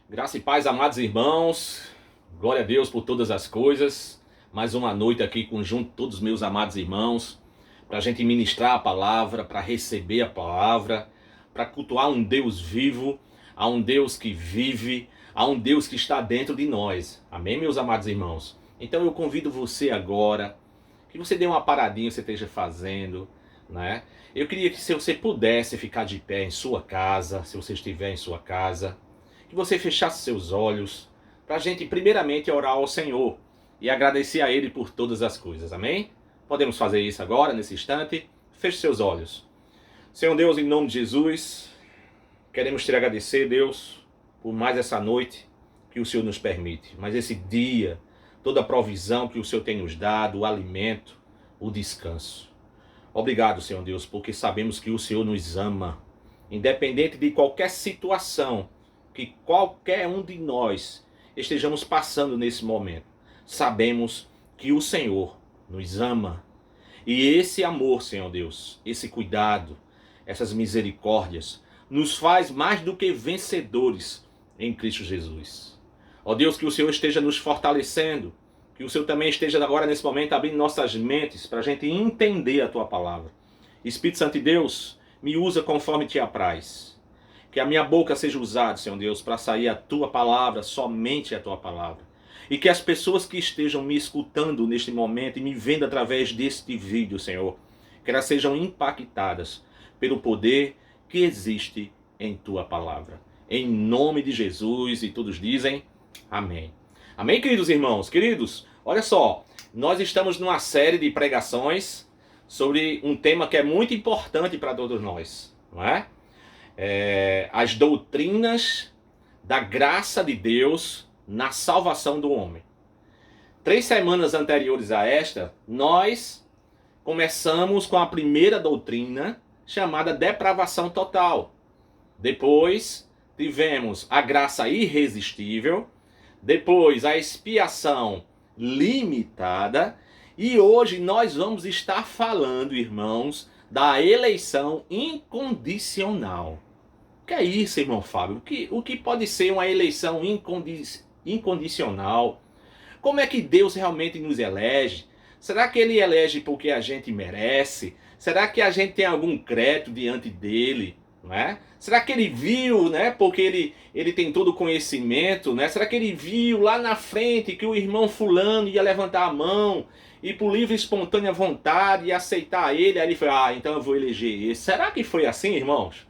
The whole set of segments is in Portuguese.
Graça e paz, amados irmãos. Glória a Deus por todas as coisas. Mais uma noite aqui junto todos os meus amados irmãos, para a gente ministrar a palavra, para receber a palavra, para cultuar um Deus vivo, a um Deus que vive, a um Deus que está dentro de nós. Amém, meus amados irmãos? Então eu convido você agora, que você dê uma paradinha que você esteja fazendo, né? Eu queria que se você pudesse ficar de pé em sua casa, se você estiver em sua casa, que você fechasse seus olhos, para a gente primeiramente orar ao Senhor e agradecer a Ele por todas as coisas, amém? Podemos fazer isso agora, nesse instante. Feche seus olhos. Senhor Deus, em nome de Jesus, queremos te agradecer, Deus, por mais essa noite que o Senhor nos permite, mas esse dia, toda a provisão que o Senhor tem nos dado, o alimento, o descanso. Obrigado, Senhor Deus, porque sabemos que o Senhor nos ama, independente de qualquer situação que qualquer um de nós estejamos passando nesse momento. Sabemos que o Senhor nos ama. E esse amor, Senhor Deus, esse cuidado, essas misericórdias, nos faz mais do que vencedores em Cristo Jesus. Ó Deus, que o Senhor esteja nos fortalecendo, que o Senhor também esteja agora nesse momento abrindo nossas mentes para a gente entender a Tua palavra. Espírito Santo de Deus, me usa conforme Te apraz. Que a minha boca seja usada, Senhor Deus, para sair a Tua palavra, somente a Tua palavra. E que as pessoas que estejam me escutando neste momento e me vendo através deste vídeo, Senhor, que elas sejam impactadas pelo poder que existe em Tua palavra. Em nome de Jesus, e todos dizem amém. Amém, queridos irmãos? Queridos, olha só, nós estamos numa série de pregações sobre um tema que é muito importante para todos nós, não é? As doutrinas da graça de Deus na salvação do homem. 3 semanas anteriores a esta, nós começamos com a primeira doutrina, chamada depravação total. Depois tivemos a graça irresistível, depois a expiação limitada, e hoje nós vamos estar falando, irmãos, da eleição incondicional. O que é isso, irmão Fábio? O que pode ser uma eleição incondicional? Como é que Deus realmente nos elege? Será que Ele elege porque a gente merece? Será que a gente tem algum crédito diante dEle? Não é? Será que Ele viu, né? Porque ele tem todo o conhecimento, né? Será que Ele viu lá na frente que o irmão fulano ia levantar a mão e por livre e espontânea vontade ia aceitar Ele? Aí Ele falou, então eu vou eleger esse. Será que foi assim, irmãos?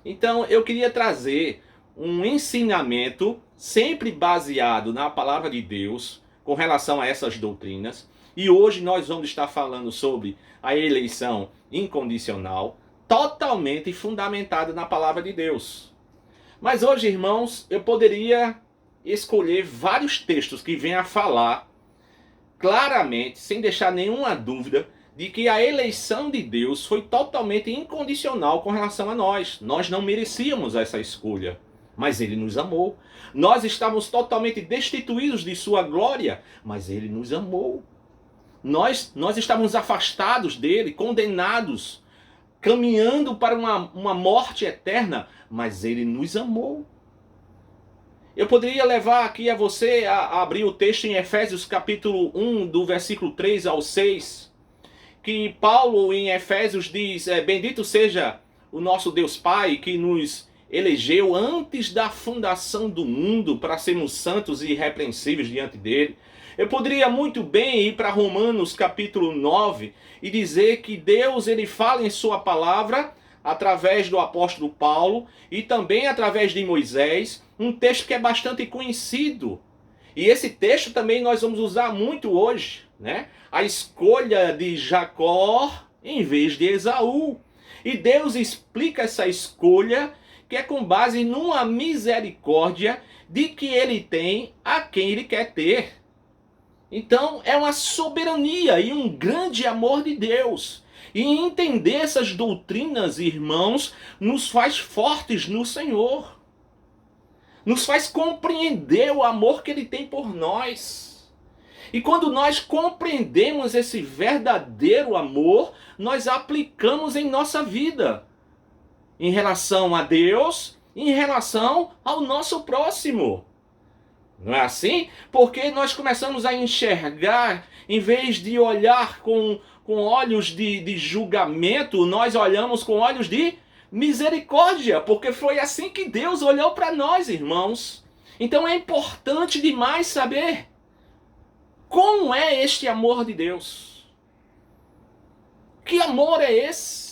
Então eu queria trazer um ensinamento sempre baseado na palavra de Deus com relação a essas doutrinas. E hoje nós vamos estar falando sobre a eleição incondicional, totalmente fundamentada na palavra de Deus. Mas hoje, irmãos, eu poderia escolher vários textos que venham a falar claramente, sem deixar nenhuma dúvida, de que a eleição de Deus foi totalmente incondicional com relação a nós. Nós não merecíamos essa escolha, mas Ele nos amou. Nós estávamos totalmente destituídos de sua glória, mas Ele nos amou. Nós estávamos afastados dEle, condenados, caminhando para uma morte eterna, mas Ele nos amou. Eu poderia levar aqui a você a abrir o texto em Efésios capítulo 1, do versículo 3 ao 6, que Paulo em Efésios diz, bendito seja o nosso Deus Pai, que nos elegeu antes da fundação do mundo para sermos santos e irrepreensíveis diante dele. Eu poderia muito bem ir para Romanos capítulo 9 e dizer que Deus ele fala em sua palavra através do apóstolo Paulo e também através de Moisés, um texto que é bastante conhecido. E esse texto também nós vamos usar muito hoje, né? A escolha de Jacó em vez de Esaú. E Deus explica essa escolha que é com base numa misericórdia de que ele tem a quem ele quer ter. Então é uma soberania e um grande amor de Deus. E entender essas doutrinas, irmãos, nos faz fortes no Senhor. Nos faz compreender o amor que Ele tem por nós. E quando nós compreendemos esse verdadeiro amor, nós aplicamos em nossa vida. Em relação a Deus em relação ao nosso próximo. Não é assim? Porque nós começamos a enxergar, em vez de olhar com olhos de julgamento, nós olhamos com olhos de misericórdia, porque foi assim que Deus olhou para nós, irmãos. Então é importante demais saber como é este amor de Deus. Que amor é esse?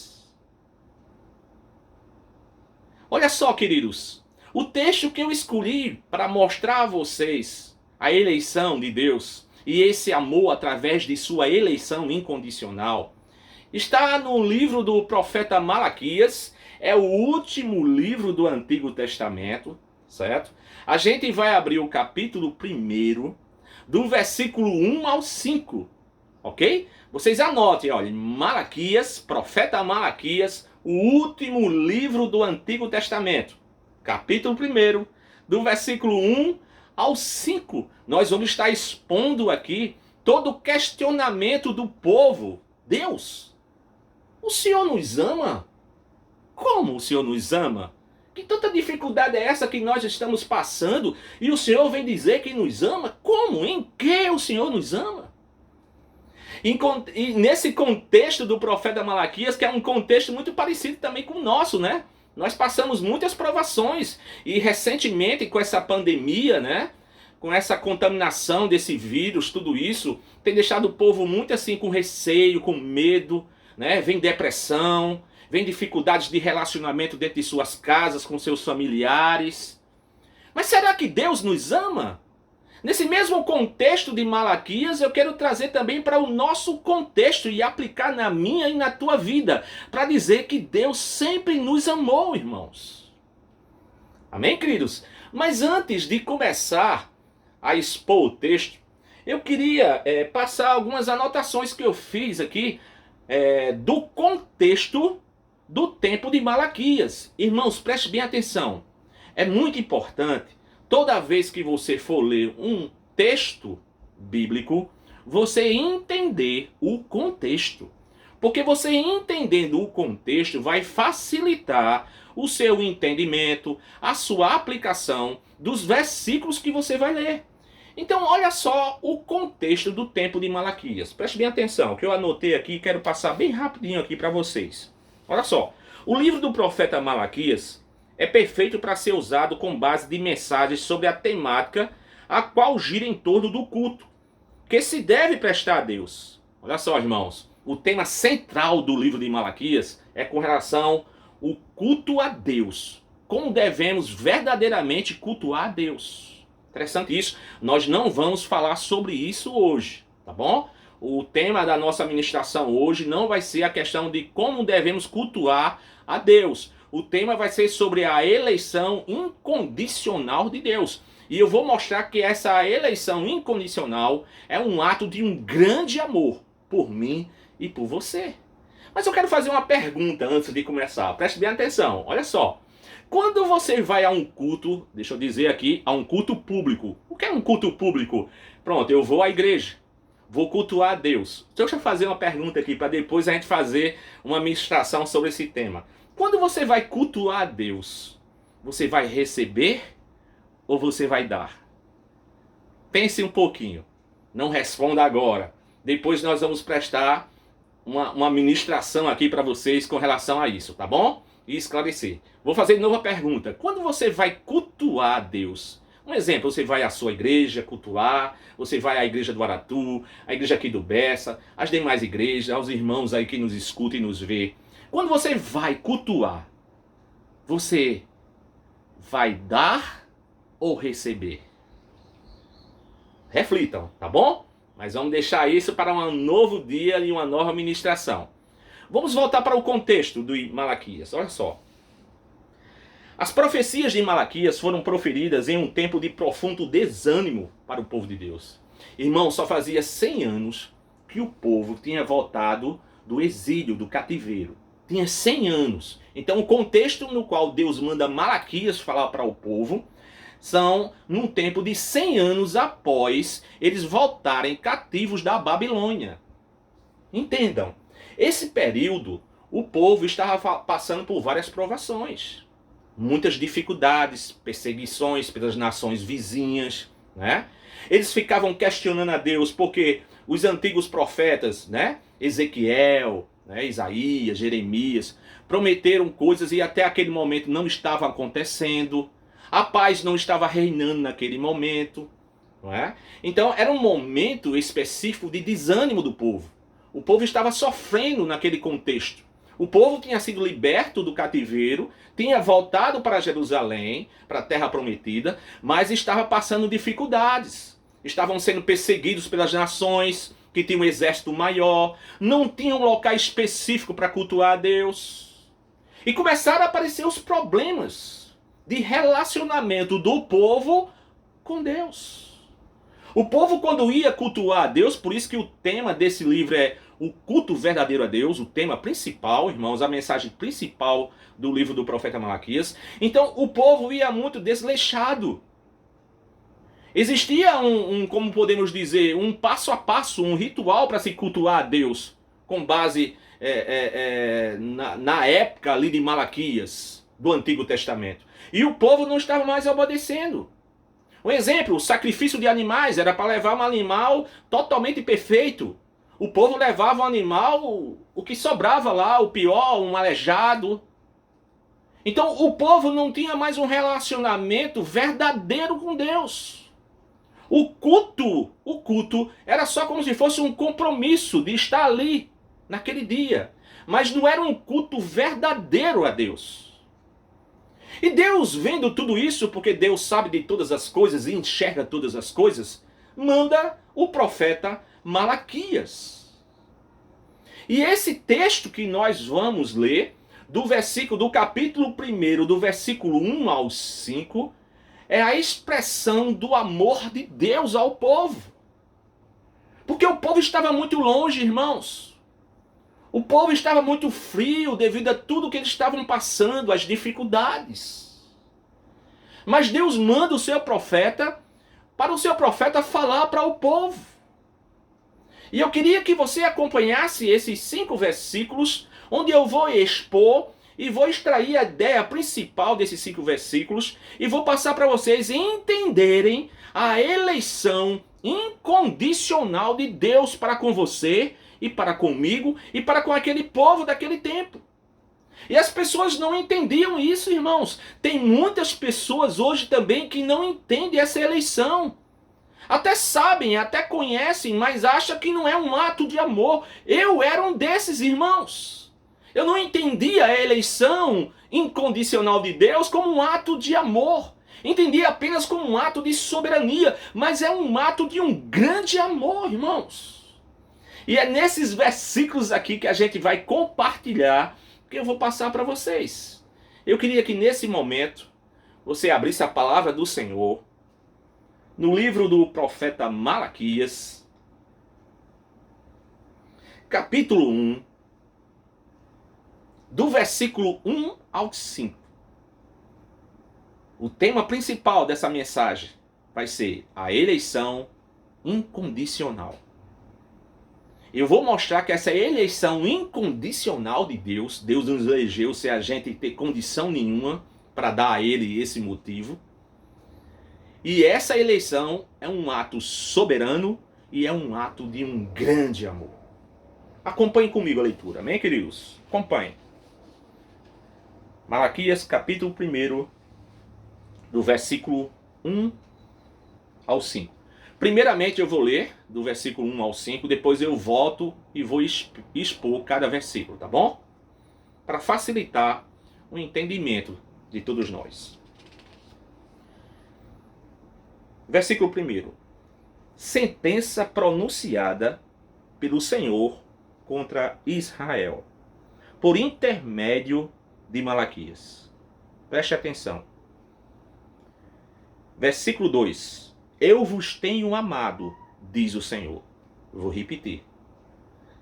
Olha só, queridos, o texto que eu escolhi para mostrar a vocês a eleição de Deus e esse amor através de sua eleição incondicional está no livro do profeta Malaquias. É o último livro do Antigo Testamento, certo? A gente vai abrir o capítulo 1, do versículo 1 ao 5, ok? Vocês anotem, olha, Malaquias, profeta Malaquias, o último livro do Antigo Testamento, capítulo 1, do versículo 1 ao 5. Nós vamos estar expondo aqui todo o questionamento do povo. Deus, o Senhor nos ama? Como o Senhor nos ama? Que tanta dificuldade é essa que nós estamos passando e o Senhor vem dizer que nos ama? Como? Em que o Senhor nos ama? E nesse contexto do profeta Malaquias, que é um contexto muito parecido também com o nosso, né? Nós passamos muitas provações e recentemente com essa pandemia, né? Com essa contaminação desse vírus, tudo isso tem deixado o povo muito assim com receio, com medo, né? Vem depressão, vem dificuldades de relacionamento dentro de suas casas com seus familiares. Mas será que Deus nos ama? Nesse mesmo contexto de Malaquias, eu quero trazer também para o nosso contexto e aplicar na minha e na tua vida, para dizer que Deus sempre nos amou, irmãos. Amém, queridos? Mas antes de começar a expor o texto, eu queria passar algumas anotações que eu fiz aqui do contexto do tempo de Malaquias. Irmãos, preste bem atenção. É muito importante, toda vez que você for ler um texto bíblico, você entender o contexto. Porque você entendendo o contexto vai facilitar o seu entendimento, a sua aplicação dos versículos que você vai ler. Então, olha só o contexto do tempo de Malaquias. Preste bem atenção, que eu anotei aqui e quero passar bem rapidinho aqui para vocês. Olha só, o livro do profeta Malaquias é perfeito para ser usado com base de mensagens sobre a temática a qual gira em torno do culto que se deve prestar a Deus. Olha só, irmãos, o tema central do livro de Malaquias é com relação ao culto a Deus. Como devemos verdadeiramente cultuar a Deus. Interessante isso. Nós não vamos falar sobre isso hoje, tá bom? O tema da nossa ministração hoje não vai ser a questão de como devemos cultuar a Deus. O tema vai ser sobre a eleição incondicional de Deus. E eu vou mostrar que essa eleição incondicional é um ato de um grande amor por mim e por você. Mas eu quero fazer uma pergunta antes de começar. Preste bem atenção. Olha só. Quando você vai a um culto, deixa eu dizer aqui, a um culto público. O que é um culto público? Pronto, eu vou à igreja. Vou cultuar a Deus. Deixa eu fazer uma pergunta aqui para depois a gente fazer uma ministração sobre esse tema. Quando você vai cultuar a Deus, você vai receber ou você vai dar? Pense um pouquinho. Não responda agora. Depois nós vamos prestar uma ministração aqui para vocês com relação a isso, tá bom? E esclarecer. Vou fazer de novo a pergunta. Quando você vai cultuar a Deus? Um exemplo, você vai à sua igreja cultuar, você vai à igreja do Aratu, a igreja aqui do Bessa, as demais igrejas, aos irmãos aí que nos escutam e nos vê. Quando você vai cultuar, você vai dar ou receber? Reflitam, tá bom? Mas vamos deixar isso para um novo dia e uma nova ministração. Vamos voltar para o contexto do Malaquias, olha só. As profecias de Malaquias foram proferidas em um tempo de profundo desânimo para o povo de Deus. Irmão, só fazia 100 anos que o povo tinha voltado do exílio, do cativeiro. Tinha 100 anos. Então o contexto no qual Deus manda Malaquias falar para o povo são num tempo de 100 anos após eles voltarem cativos da Babilônia. Entendam, esse período o povo estava passando por várias provações. muitas dificuldades, perseguições pelas nações vizinhas, né? Eles ficavam questionando a Deus porque os antigos profetas, né? Ezequiel, né? Isaías, Jeremias, prometeram coisas e até aquele momento não estavam acontecendo. A paz não estava reinando naquele momento, não é? Então era um momento específico de desânimo do povo. O povo estava sofrendo naquele contexto. O povo tinha sido liberto do cativeiro, tinha voltado para Jerusalém, para a terra prometida, mas estava passando dificuldades. Estavam sendo perseguidos pelas nações que tinham um exército maior, não tinham um local específico para cultuar a Deus. E começaram a aparecer os problemas de relacionamento do povo com Deus. O povo, quando ia cultuar a Deus, por isso que o tema desse livro é o culto verdadeiro a Deus, o tema principal, irmãos, a mensagem principal do livro do profeta Malaquias. Então, o povo ia muito desleixado. Existia como podemos dizer, um passo a passo, um ritual para se cultuar a Deus, com base na época ali de Malaquias, do Antigo Testamento. E o povo não estava mais obedecendo. Um exemplo, o sacrifício de animais era para levar um animal totalmente perfeito. O povo levava um animal, o que sobrava lá, o pior, um aleijado. Então o povo não tinha mais um relacionamento verdadeiro com Deus. O culto era só como se fosse um compromisso de estar ali naquele dia. Mas não era um culto verdadeiro a Deus. E Deus, vendo tudo isso, porque Deus sabe de todas as coisas e enxerga todas as coisas, manda o profeta Malaquias. E esse texto que nós vamos ler, do capítulo 1, do versículo 1 ao 5, é a expressão do amor de Deus ao povo. Porque o povo estava muito longe, irmãos. O povo estava muito frio devido a tudo que eles estavam passando, as dificuldades. Mas Deus manda o seu profeta, para o seu profeta falar para o povo. E eu queria que você acompanhasse esses 5 versículos, onde eu vou expor e vou extrair a ideia principal desses 5 versículos e vou passar para vocês entenderem a eleição incondicional de Deus para com você e para comigo e para com aquele povo daquele tempo. E as pessoas não entendiam isso, irmãos. Tem muitas pessoas hoje também que não entendem essa eleição. Até sabem, até conhecem, mas acham que não é um ato de amor. Eu era um desses, irmãos. Eu não entendia a eleição incondicional de Deus como um ato de amor. Entendia apenas como um ato de soberania, mas é um ato de um grande amor, irmãos. E é nesses versículos aqui que a gente vai compartilhar, que eu vou passar para vocês. Eu queria que nesse momento você abrisse a palavra do Senhor no livro do profeta Malaquias, capítulo 1, do versículo 1 ao 5. O tema principal dessa mensagem vai ser a eleição incondicional. Eu vou mostrar que essa eleição incondicional de Deus, Deus nos elegeu sem a gente ter condição nenhuma para dar a Ele esse motivo. E essa eleição é um ato soberano e é um ato de um grande amor. Acompanhe comigo a leitura, amém, queridos? Acompanhe. Malaquias, capítulo 1, do versículo 1 ao 5. Primeiramente eu vou ler do versículo 1 ao 5, depois eu volto e vou expor cada versículo, tá bom? Para facilitar o entendimento de todos nós. Versículo 1. Sentença pronunciada pelo Senhor contra Israel, por intermédio de Malaquias. Preste atenção. Versículo 2. Eu vos tenho amado, diz o Senhor. Eu vou repetir.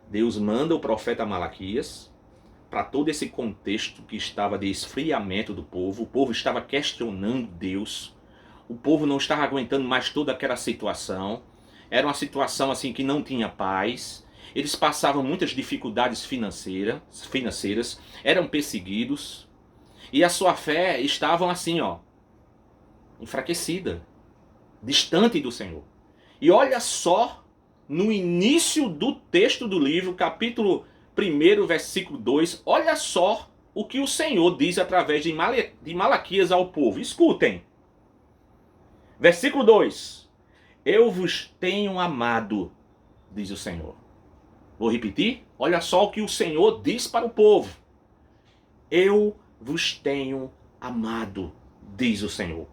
Deus manda o profeta Malaquias para todo esse contexto que estava de esfriamento do povo. O povo estava questionando Deus. O povo não estava aguentando mais toda aquela situação. Era uma situação assim que não tinha paz. Eles passavam muitas dificuldades financeiras, eram perseguidos. E a sua fé estavam assim, ó, enfraquecida, distante do Senhor. E olha só, no início do texto do livro, capítulo 1, versículo 2, olha só o que o Senhor diz através de Malaquias ao povo. Escutem. Versículo 2. Eu vos tenho amado, diz o Senhor. Vou repetir? Olha só o que o Senhor diz para o povo. Eu vos tenho amado, diz o Senhor.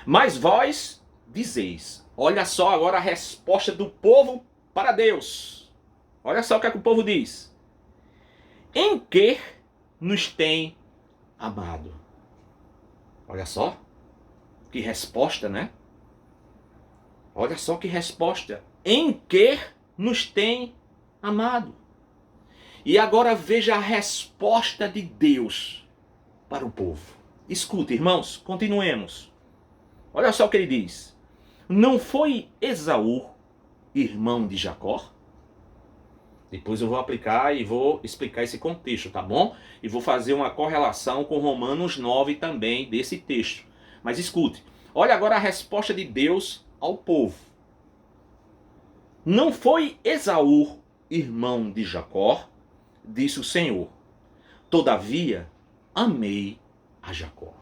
Mas vós dizeis. Olha só agora a resposta do povo para Deus. Olha só o que é que o povo diz. Em que nos tem amado? Olha só. Que resposta, né? Olha só que resposta. Em que nos tem amado? E agora veja a resposta de Deus para o povo. Escuta, irmãos, continuemos. Olha só o que ele diz. Não foi Esaú irmão de Jacó? Depois eu vou aplicar e vou explicar esse contexto, tá bom? E vou fazer uma correlação com Romanos 9 também desse texto. Mas escute, olha agora a resposta de Deus ao povo. Não foi Esaú irmão de Jacó, disse o Senhor. Todavia, amei a Jacó.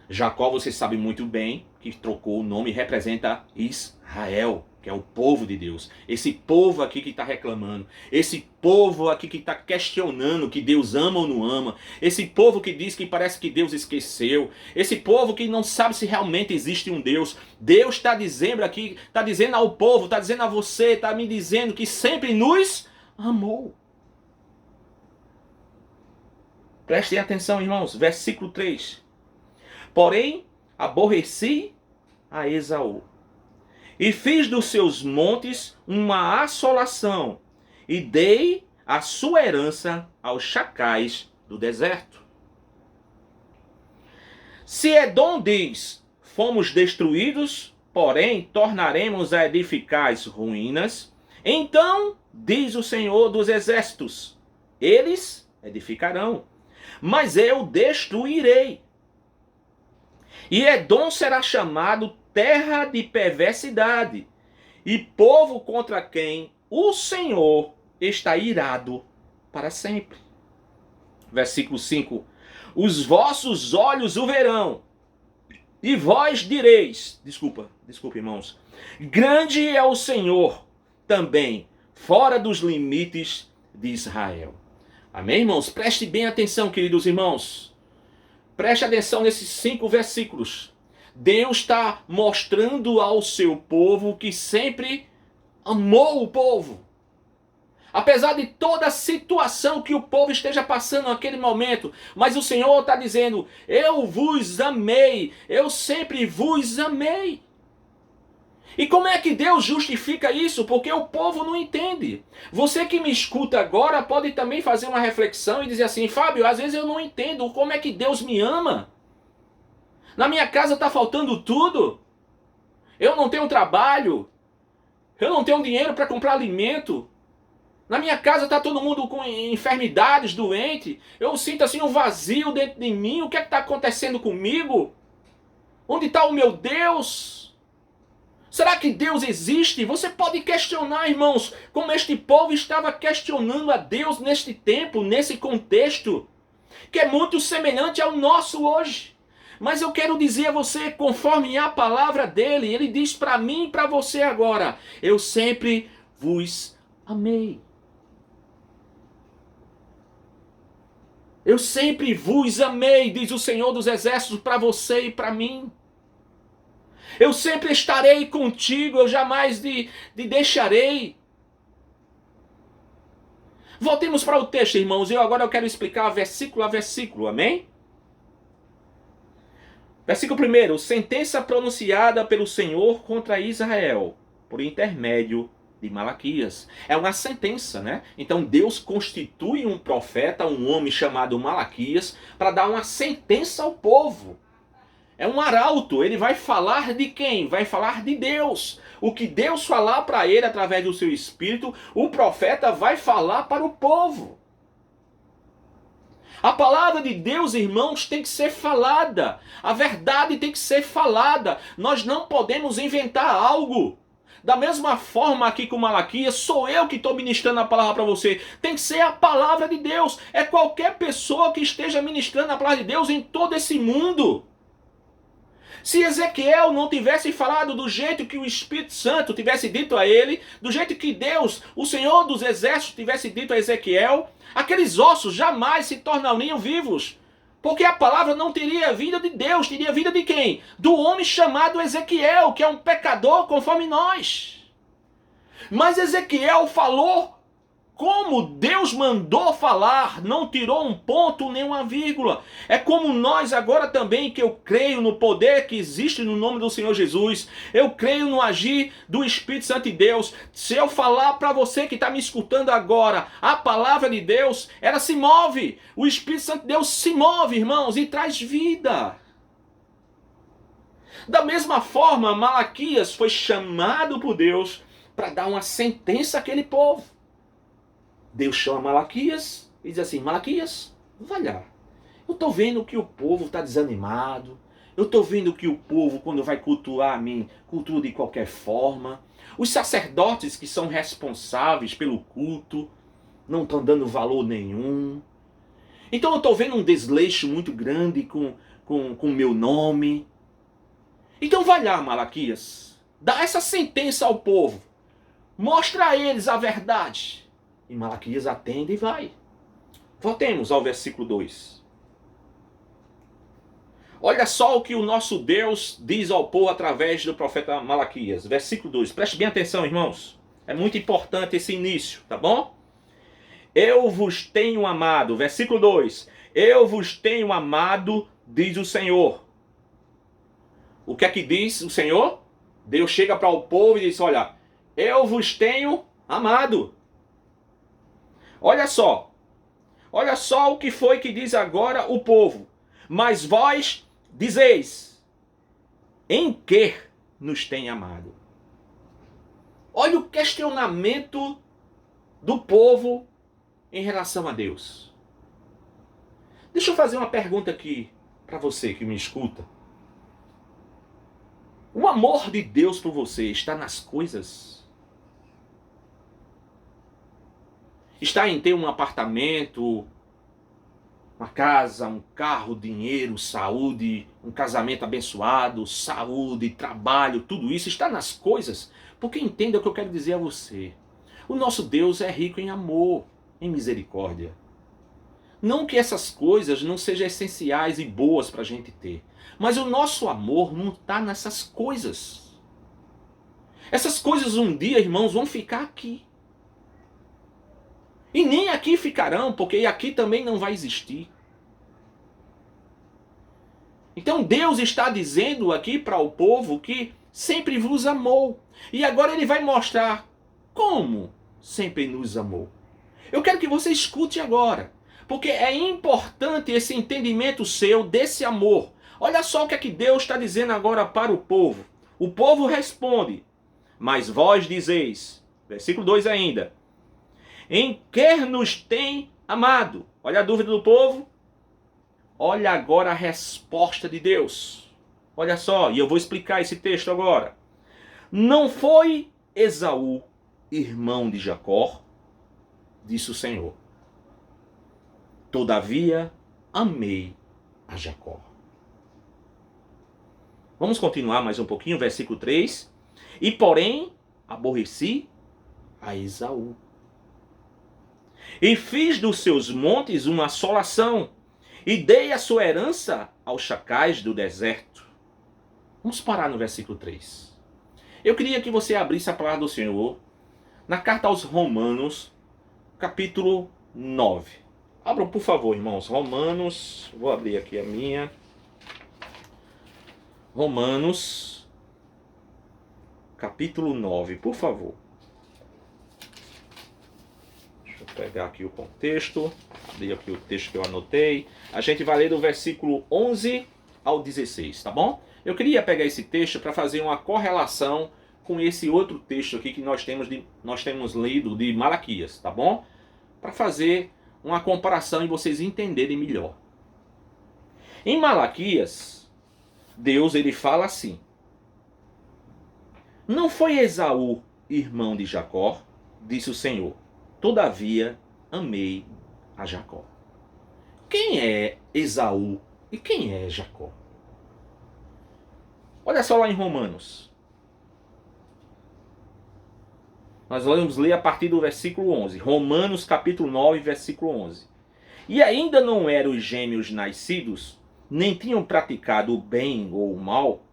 Jacó, você sabe muito bem, que trocou o nome, representa Israel, que é o povo de Deus. Esse povo aqui que está reclamando. Esse povo aqui que está questionando que Deus ama ou não ama. Esse povo que diz que parece que Deus esqueceu. Esse povo que não sabe se realmente existe um Deus. Deus está dizendo aqui, está dizendo ao povo, está dizendo a você, está me dizendo que sempre nos amou. Prestem atenção, irmãos. Versículo 3. Porém, aborreci a Esaú, e fiz dos seus montes uma assolação, e dei a sua herança aos chacais do deserto. Se Edom diz, fomos destruídos, porém tornaremos a edificar as ruínas, então, diz o Senhor dos Exércitos, eles edificarão, mas eu destruirei. E Edom será chamado terra de perversidade, e povo contra quem o Senhor está irado para sempre. Versículo 5. Os vossos olhos o verão, e vós direis, desculpa irmãos, grande é o Senhor também, fora dos limites de Israel. Amém, irmãos? Preste bem atenção, queridos irmãos. Preste atenção nesses 5 versículos. Deus está mostrando ao seu povo que sempre amou o povo. Apesar de toda a situação que o povo esteja passando naquele momento. Mas o Senhor está dizendo, eu vos amei, eu sempre vos amei. E como é que Deus justifica isso? Porque o povo não entende. Você que me escuta agora pode também fazer uma reflexão e dizer assim, Fábio, às vezes eu não entendo como é que Deus me ama. Na minha casa está faltando tudo. Eu não tenho trabalho. Eu não tenho dinheiro para comprar alimento. Na minha casa está todo mundo com enfermidades, doente. Eu sinto assim um vazio dentro de mim. O que é que está acontecendo comigo? Onde está o meu Deus? Será que Deus existe? Você pode questionar, irmãos, como este povo estava questionando a Deus neste tempo, nesse contexto, que é muito semelhante ao nosso hoje. Mas eu quero dizer a você, conforme a palavra dele, ele diz para mim e para você agora, eu sempre vos amei. Eu sempre vos amei, diz o Senhor dos Exércitos, para você e para mim. Eu sempre estarei contigo, eu jamais te deixarei. Voltemos para o texto, irmãos. Agora eu quero explicar versículo a versículo, amém? Versículo 1. Sentença pronunciada pelo Senhor contra Israel, por intermédio de Malaquias. É uma sentença, né? Então Deus constitui um profeta, um homem chamado Malaquias, para dar uma sentença ao povo. É um arauto, ele vai falar de quem? Vai falar de Deus. O que Deus falar para ele através do seu espírito, o profeta vai falar para o povo. A palavra de Deus, irmãos, tem que ser falada. A verdade tem que ser falada. Nós não podemos inventar algo. Da mesma forma aqui com Malaquias, sou eu que estou ministrando a palavra para você. Tem que ser a palavra de Deus. É qualquer pessoa que esteja ministrando a palavra de Deus em todo esse mundo. Se Ezequiel não tivesse falado do jeito que o Espírito Santo tivesse dito a ele, do jeito que Deus, o Senhor dos Exércitos, tivesse dito a Ezequiel, aqueles ossos jamais se tornariam vivos. Porque a palavra não teria vindo de Deus, teria vindo de quem? Do homem chamado Ezequiel, que é um pecador conforme nós. Mas Ezequiel falou como Deus mandou falar, não tirou um ponto nem uma vírgula. É como nós agora também, que eu creio no poder que existe no nome do Senhor Jesus. Eu creio no agir do Espírito Santo de Deus. Se eu falar para você que está me escutando agora, a palavra de Deus, ela se move. O Espírito Santo de Deus se move, irmãos, e traz vida. Da mesma forma, Malaquias foi chamado por Deus para dar uma sentença àquele povo. Deus chama Malaquias e diz assim: Malaquias, vai lá. Eu estou vendo que o povo está desanimado. Eu estou vendo que o povo, quando vai cultuar a mim, cultua de qualquer forma. Os sacerdotes que são responsáveis pelo culto não estão dando valor nenhum. Então eu estou vendo um desleixo muito grande com o meu nome. Então vai lá, Malaquias. Dá essa sentença ao povo. Mostra a eles a verdade. E Malaquias atende e vai. Voltemos ao versículo 2. Olha só o que o nosso Deus diz ao povo através do profeta Malaquias. Versículo 2. Preste bem atenção, irmãos. É muito importante esse início, tá bom? Eu vos tenho amado. Versículo 2. Eu vos tenho amado, diz o Senhor. O que é que diz o Senhor? Deus chega para o povo e diz: olha, eu vos tenho amado. Olha só o que foi que diz agora o povo. Mas vós dizeis: em que nos tem amado? Olha o questionamento do povo em relação a Deus. Deixa eu fazer uma pergunta aqui para você que me escuta. O amor de Deus por você está nas coisas? Está em ter um apartamento, uma casa, um carro, dinheiro, saúde, um casamento abençoado, saúde, trabalho, tudo isso está nas coisas. Porque entenda o que eu quero dizer a você. O nosso Deus é rico em amor, em misericórdia. Não que essas coisas não sejam essenciais e boas para a gente ter. Mas o nosso amor não está nessas coisas. Essas coisas um dia, irmãos, vão ficar aqui. E nem aqui ficarão, porque aqui também não vai existir. Então Deus está dizendo aqui para o povo que sempre vos amou. E agora ele vai mostrar como sempre nos amou. Eu quero que você escute agora, porque é importante esse entendimento seu desse amor. Olha só o que é que Deus está dizendo agora para o povo. O povo responde: mas vós dizeis, versículo 2 ainda, em que nos tem amado? Olha a dúvida do povo. Olha agora a resposta de Deus. Olha só, e eu vou explicar esse texto agora. Não foi Esaú, irmão de Jacó, disse o Senhor. Todavia, amei a Jacó. Vamos continuar mais um pouquinho, versículo 3. E porém, aborreci a Esaú. E fiz dos seus montes uma assolação, e dei a sua herança aos chacais do deserto. Vamos parar no versículo 3. Eu queria que você abrisse a palavra do Senhor na carta aos Romanos, capítulo 9. Abram, por favor, irmãos. Romanos, vou abrir aqui a minha. Romanos, capítulo 9, por favor. Deixa eu pegar aqui o contexto, abrir aqui o texto que eu anotei. A gente vai ler do versículo 11 ao 16, tá bom? Eu queria pegar esse texto para fazer uma correlação com esse outro texto aqui que nós temos lido de Malaquias, tá bom? Para fazer uma comparação e vocês entenderem melhor. Em Malaquias, Deus ele fala assim: não foi Esaú irmão de Jacó, disse o Senhor, todavia amei a Jacó. Quem é Esaú e quem é Jacó? Olha só lá em Romanos. Nós vamos ler a partir do versículo 11. Romanos capítulo 9, versículo 11. E ainda não eram os gêmeos nascidos, nem tinham praticado o bem ou o mal,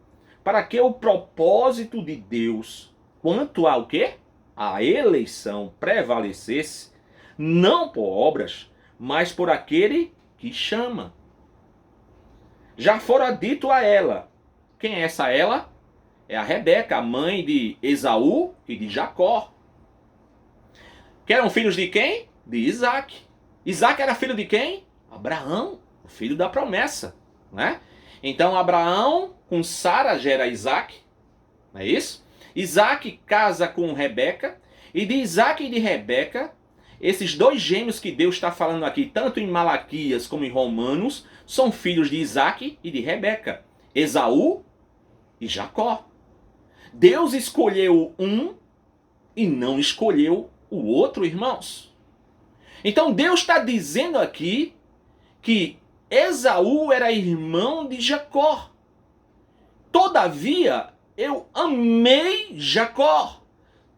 para que o propósito de Deus, quanto ao quê? A eleição prevalecesse, não por obras, mas por aquele que chama. Já fora dito a ela. Quem é essa ela? É a Rebeca, a mãe de Esaú e de Jacó. Que eram filhos de quem? De Isaac. Isaac era filho de quem? Abraão, o filho da promessa, né? Então Abraão com Sara gera Isaac, não é isso? Isaac casa com Rebeca, e de Isaac e de Rebeca, esses dois gêmeos que Deus está falando aqui, tanto em Malaquias como em Romanos, são filhos de Isaac e de Rebeca, Esaú e Jacó. Deus escolheu um e não escolheu o outro, irmãos. Então Deus está dizendo aqui que Esaú era irmão de Jacó. Todavia, eu amei Jacó.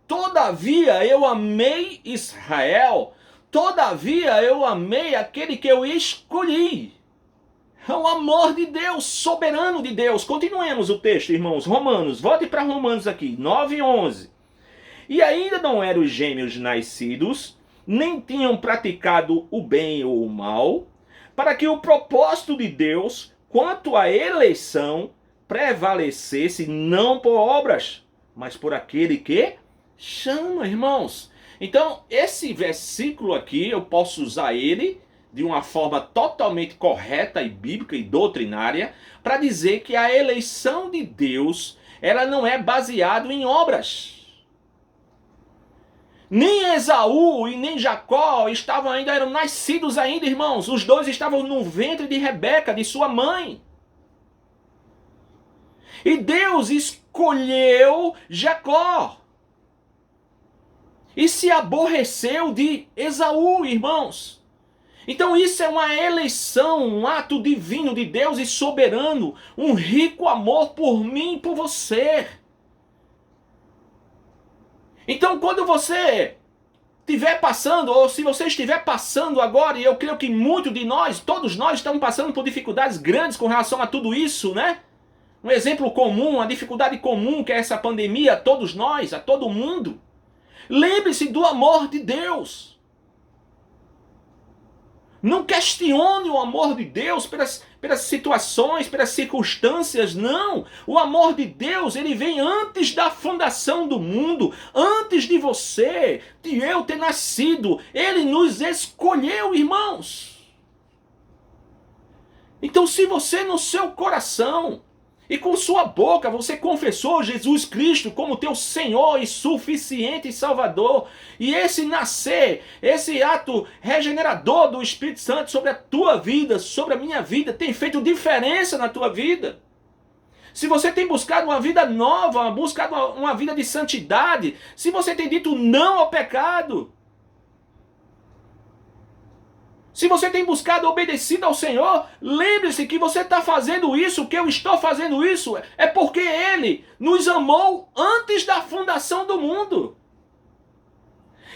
Todavia, eu amei Israel. Todavia, eu amei aquele que eu escolhi. É o amor de Deus, soberano de Deus. Continuemos o texto, irmãos. Romanos, volte para Romanos aqui, 9 e 11. E ainda não eram os gêmeos nascidos, nem tinham praticado o bem ou o mal, para que o propósito de Deus, quanto à eleição, prevalecesse não por obras, mas por aquele que chama, irmãos. Então, esse versículo aqui, eu posso usar ele de uma forma totalmente correta e bíblica e doutrinária para dizer que a eleição de Deus, ela não é baseada em obras. Nem Esaú e nem Jacó estavam ainda, eram nascidos ainda, irmãos. Os dois estavam no ventre de Rebeca, de sua mãe. E Deus escolheu Jacó. E se aborreceu de Esaú, irmãos. Então isso é uma eleição, um ato divino de Deus e soberano. Um rico amor por mim e por você. Então quando você estiver passando, ou se você estiver passando agora, e eu creio que muitos de nós, todos nós estamos passando por dificuldades grandes com relação a tudo isso, né? Um exemplo comum, uma dificuldade comum que é essa pandemia, a todos nós, a todo mundo. Lembre-se do amor de Deus. Não questione o amor de Deus pelas situações, pelas circunstâncias, não. O amor de Deus, ele vem antes da fundação do mundo, antes de você, de eu ter nascido. Ele nos escolheu, irmãos. Então, se você no seu coração e com sua boca você confessou Jesus Cristo como teu Senhor e suficiente Salvador, e esse nascer, esse ato regenerador do Espírito Santo sobre a tua vida, sobre a minha vida, tem feito diferença na tua vida. Se você tem buscado uma vida nova, buscado uma vida de santidade, se você tem dito não ao pecado, se você tem buscado obedecido ao Senhor, lembre-se que você está fazendo isso, que eu estou fazendo isso, é porque Ele nos amou antes da fundação do mundo.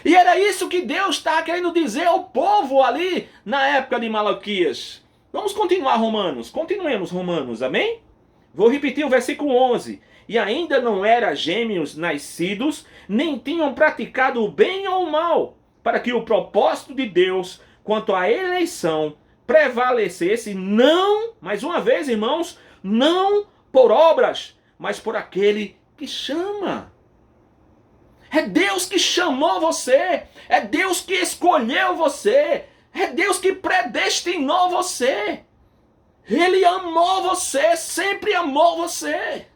E era isso que Deus estava querendo dizer ao povo ali na época de Malaquias. Vamos continuar Romanos, continuemos Romanos, amém? Vou repetir o versículo 11. E ainda não eram gêmeos nascidos, nem tinham praticado o bem ou o mal, para que o propósito de Deus quanto à eleição prevalecesse, não, mais uma vez, irmãos, não por obras, mas por aquele que chama. É Deus que chamou você, é Deus que escolheu você, é Deus que predestinou você. Ele amou você, sempre amou você.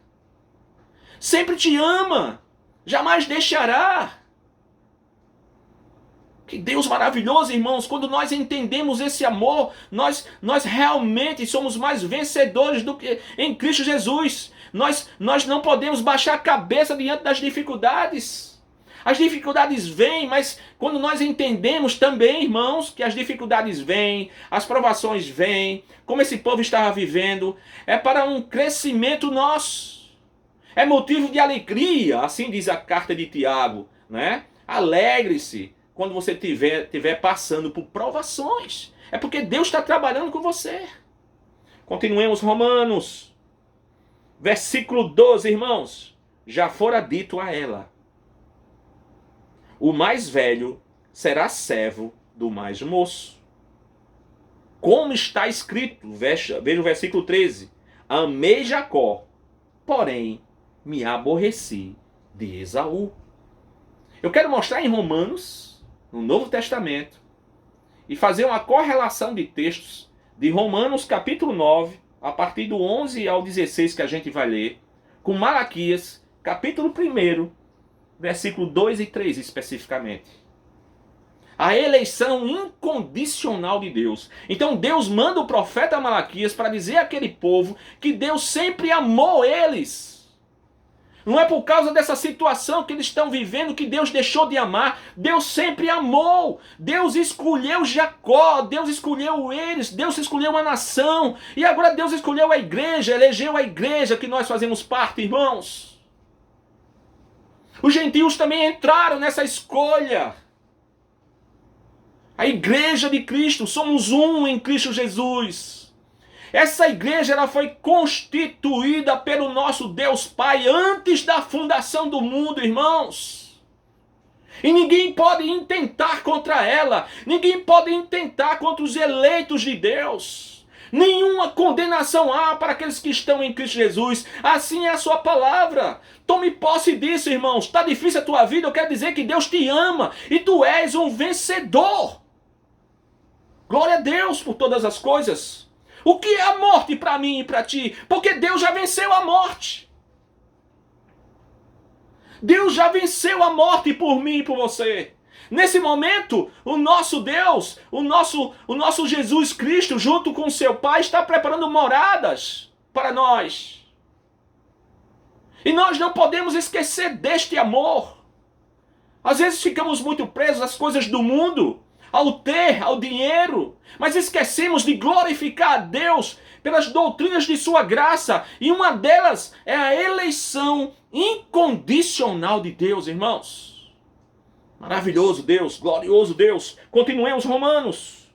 Sempre te ama, jamais deixará. Que Deus maravilhoso, irmãos, quando nós entendemos esse amor, nós realmente somos mais vencedores do que em Cristo Jesus. Nós não podemos baixar a cabeça diante das dificuldades. As dificuldades vêm, mas quando nós entendemos também, irmãos, que as dificuldades vêm, as provações vêm, como esse povo estava vivendo, é para um crescimento nosso. É motivo de alegria, assim diz a carta de Tiago, né? Alegre-se quando você estiver passando por provações. É porque Deus está trabalhando com você. Continuemos Romanos. Versículo 12, irmãos. Já fora dito a ela: o mais velho será servo do mais moço. Como está escrito, veja o versículo 13. Amei Jacó, porém me aborreci de Esaú. Eu quero mostrar em Romanos, no Novo Testamento, e fazer uma correlação de textos de Romanos capítulo 9, a partir do 11 ao 16 que a gente vai ler, com Malaquias capítulo 1, versículo 2 e 3 especificamente. A eleição incondicional de Deus. Então Deus manda o profeta Malaquias para dizer àquele povo que Deus sempre amou eles. Não é por causa dessa situação que eles estão vivendo que Deus deixou de amar. Deus sempre amou. Deus escolheu Jacó. Deus escolheu eles. Deus escolheu uma nação. E agora Deus escolheu a igreja. Elegeu a igreja que nós fazemos parte, irmãos. Os gentios também entraram nessa escolha. A igreja de Cristo. Somos um em Cristo Jesus. Essa igreja ela foi constituída pelo nosso Deus Pai antes da fundação do mundo, irmãos. E ninguém pode intentar contra ela. Ninguém pode intentar contra os eleitos de Deus. Nenhuma condenação há para aqueles que estão em Cristo Jesus. Assim é a sua palavra. Tome posse disso, irmãos. Está difícil a tua vida, eu quero dizer que Deus te ama. E tu és um vencedor. Glória a Deus por todas as coisas. O que é a morte para mim e para ti? Porque Deus já venceu a morte. Deus já venceu a morte por mim e por você. Nesse momento, o nosso Deus, o nosso Jesus Cristo, junto com seu Pai, está preparando moradas para nós. E nós não podemos esquecer deste amor. Às vezes ficamos muito presos às coisas do mundo, ao ter, ao dinheiro, mas esquecemos de glorificar a Deus pelas doutrinas de sua graça, e uma delas é a eleição incondicional de Deus, irmãos. Maravilhoso Deus, glorioso Deus. Continuemos Romanos.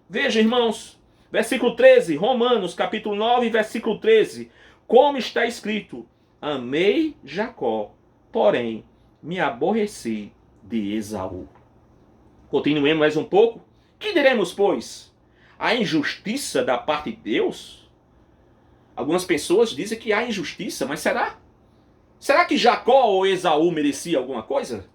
Veja, irmãos, versículo 13, Romanos capítulo 9, versículo 13. Como está escrito: amei Jacó, porém me aborreci de Esaú. Continuemos mais um pouco. Que diremos, pois? A injustiça da parte de Deus? Algumas pessoas dizem que há injustiça, mas será? Será que Jacó ou Esaú merecia alguma coisa?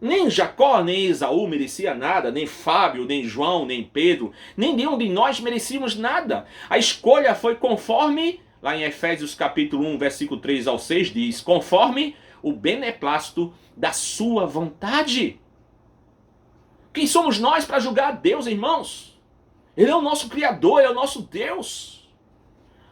Nem Jacó, nem Esaú merecia nada, nem Fábio, nem João, nem Pedro, nem nenhum de nós merecíamos nada. A escolha foi conforme, lá em Efésios capítulo 1, versículo 3 ao 6, diz, conforme o beneplácito da sua vontade. Quem somos nós para julgar a Deus, irmãos? Ele é o nosso Criador, Ele é o nosso Deus.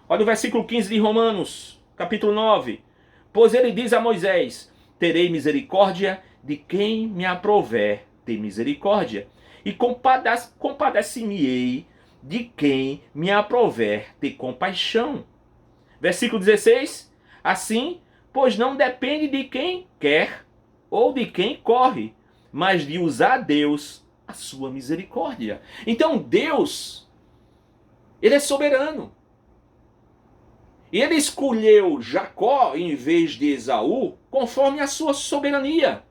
Olha o versículo 15 de Romanos, capítulo 9. Pois ele diz a Moisés: terei misericórdia de quem me aprouver ter misericórdia, e compadece-me-ei de quem me aprouver ter compaixão. Versículo 16. Assim, pois não depende de quem quer ou de quem corre, mas de usar a Deus a sua misericórdia. Então Deus, Ele é soberano. E Ele escolheu Jacó em vez de Esaú conforme a sua soberania.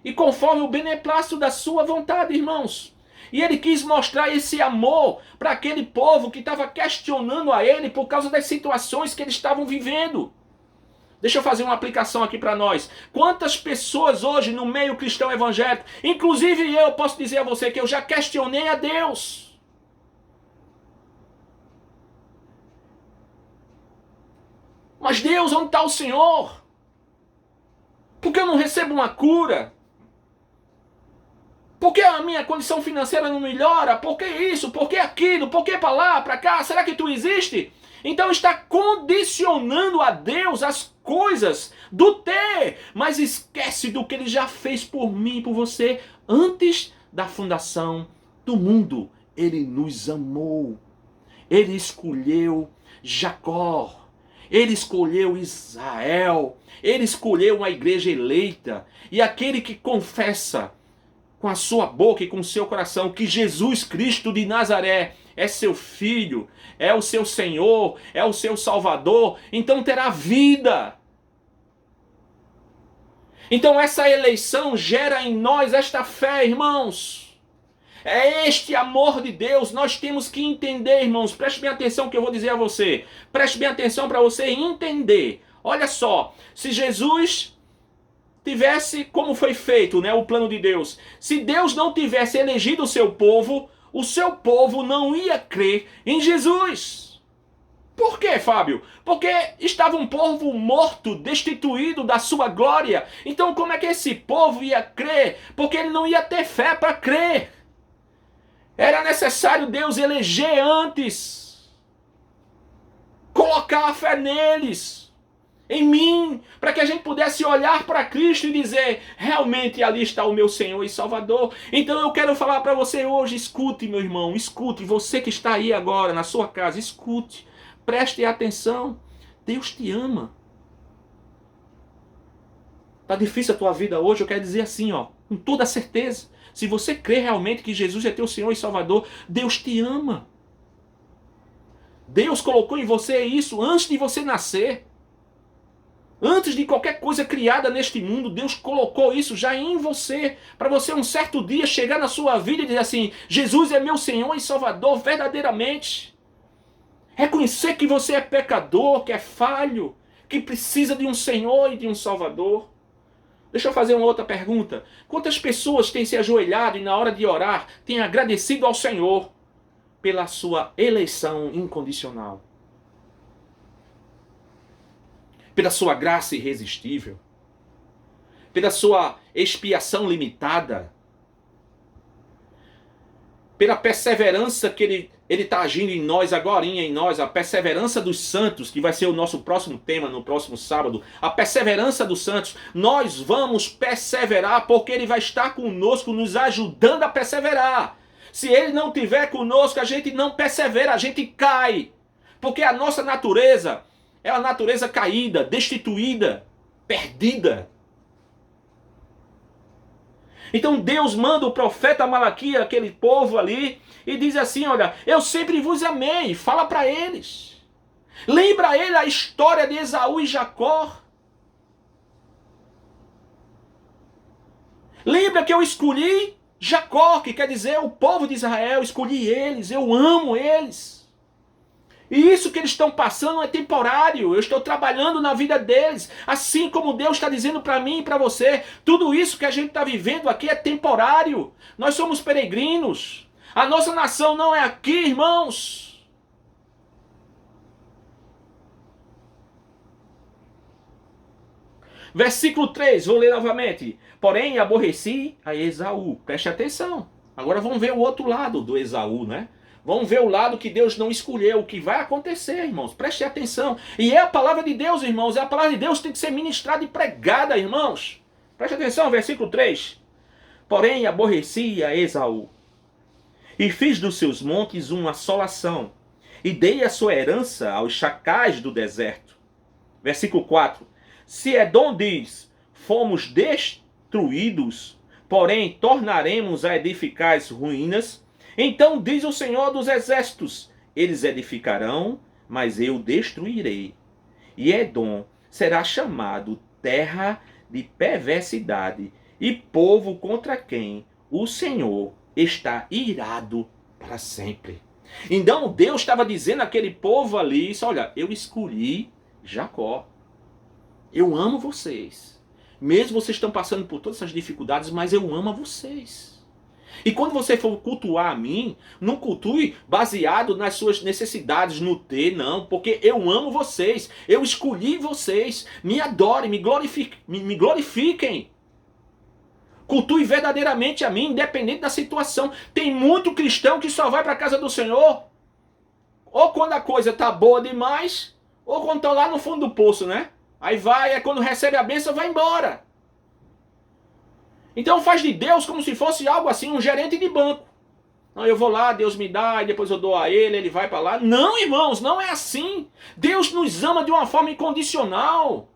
E conforme o beneplácito da sua vontade, irmãos. E Ele quis mostrar esse amor para aquele povo que estava questionando a Ele por causa das situações que eles estavam vivendo. Deixa eu fazer uma aplicação aqui para nós. Quantas pessoas hoje no meio cristão evangélico, inclusive eu posso dizer a você que eu já questionei a Deus. Mas Deus, onde está o Senhor? Por que eu não recebo uma cura? Por que a minha condição financeira não melhora? Por que isso? Por que aquilo? Por que para lá, para cá? Será que tu existe? Então está condicionando a Deus as coisas do ter, mas esquece do que Ele já fez por mim e por você antes da fundação do mundo. Ele nos amou. Ele escolheu Jacó. Ele escolheu Israel. Ele escolheu uma igreja eleita. E aquele que confessa com a sua boca e com o seu coração que Jesus Cristo de Nazaré é seu filho, é o seu Senhor, é o seu Salvador, então terá vida. Então essa eleição gera em nós esta fé, irmãos. É este amor de Deus. Nós temos que entender, irmãos. Preste bem atenção no que eu vou dizer a você. Preste bem atenção para você entender. Olha só, se Jesus tivesse, como foi feito, né, o plano de Deus, se Deus não tivesse elegido o seu povo não ia crer em Jesus. Por quê, Fábio? Porque estava um povo morto, destituído da sua glória. Então como é que esse povo ia crer? Porque ele não ia ter fé para crer. Era necessário Deus eleger antes, colocar a fé neles, em mim, para que a gente pudesse olhar para Cristo e dizer, realmente ali está o meu Senhor e Salvador. Então eu quero falar para você hoje, escute, meu irmão, escute, você que está aí agora na sua casa, escute, preste atenção, Deus te ama. Está difícil a tua vida hoje, eu quero dizer assim, ó, com toda certeza, se você crê realmente que Jesus é teu Senhor e Salvador, Deus te ama. Deus colocou em você isso antes de você nascer. Antes de qualquer coisa criada neste mundo, Deus colocou isso já em você, para você um certo dia chegar na sua vida e dizer assim, Jesus é meu Senhor e Salvador verdadeiramente. Reconhecer que você é pecador, que é falho, que precisa de um Senhor e de um Salvador. Deixa eu fazer uma outra pergunta. Quantas pessoas têm se ajoelhado e na hora de orar têm agradecido ao Senhor pela sua eleição incondicional? Pela sua graça irresistível, pela sua expiação limitada, pela perseverança que Ele está agindo em nós, agorinha em nós, a perseverança dos santos, que vai ser o nosso próximo tema no próximo sábado, a perseverança dos santos. Nós vamos perseverar porque Ele vai estar conosco, nos ajudando a perseverar. Se Ele não estiver conosco, a gente não persevera, a gente cai, porque a nossa natureza é a natureza caída, destituída, perdida. Então Deus manda o profeta Malaquias, aquele povo ali, e diz assim, olha, eu sempre vos amei, fala para eles. Lembra ele a história de Esaú e Jacó. Lembra que eu escolhi Jacó, que quer dizer o povo de Israel, escolhi eles, eu amo eles. E isso que eles estão passando é temporário. Eu estou trabalhando na vida deles. Assim como Deus está dizendo para mim e para você. Tudo isso que a gente está vivendo aqui é temporário. Nós somos peregrinos. A nossa nação não é aqui, irmãos. Versículo 3, vou ler novamente. Porém, aborreci a Esaú. Preste atenção. Agora vamos ver o outro lado do Esaú, né? Vamos ver o lado que Deus não escolheu, o que vai acontecer, irmãos. Preste atenção. E é a palavra de Deus, irmãos. É a palavra de Deus que tem que ser ministrada e pregada, irmãos. Preste atenção, versículo 3. Porém, aborreci a Esaú, e fiz dos seus montes uma assolação, e dei a sua herança aos chacais do deserto. Versículo 4. Se Edom diz, fomos destruídos, porém tornaremos a edificar as ruínas, então diz o Senhor dos Exércitos, eles edificarão, mas eu destruirei. E Edom será chamado terra de perversidade e povo contra quem o Senhor está irado para sempre. Então Deus estava dizendo àquele povo ali, olha, eu escolhi Jacó. Eu amo vocês. Mesmo vocês estão passando por todas essas dificuldades, mas eu amo vocês. E quando você for cultuar a mim, não cultue baseado nas suas necessidades, no ter, não. Porque eu amo vocês. Eu escolhi vocês. Me adorem, me glorifiquem. Cultue verdadeiramente a mim, independente da situação. Tem muito cristão que só vai para a casa do Senhor ou quando a coisa tá boa demais, ou quando tá lá no fundo do poço, né? Aí vai, é quando recebe a bênção, vai embora. Então faz de Deus como se fosse algo assim, um gerente de banco. Não, eu vou lá, Deus me dá, e depois eu dou a ele vai para lá. Não, irmãos, não é assim. Deus nos ama de uma forma incondicional.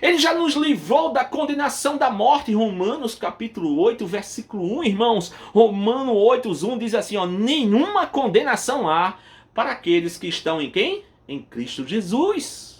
Ele já nos livrou da condenação da morte. Romanos capítulo 8, versículo 1, irmãos. Romanos 8, 1 diz assim, ó, nenhuma condenação há para aqueles que estão em quem? Em Cristo Jesus.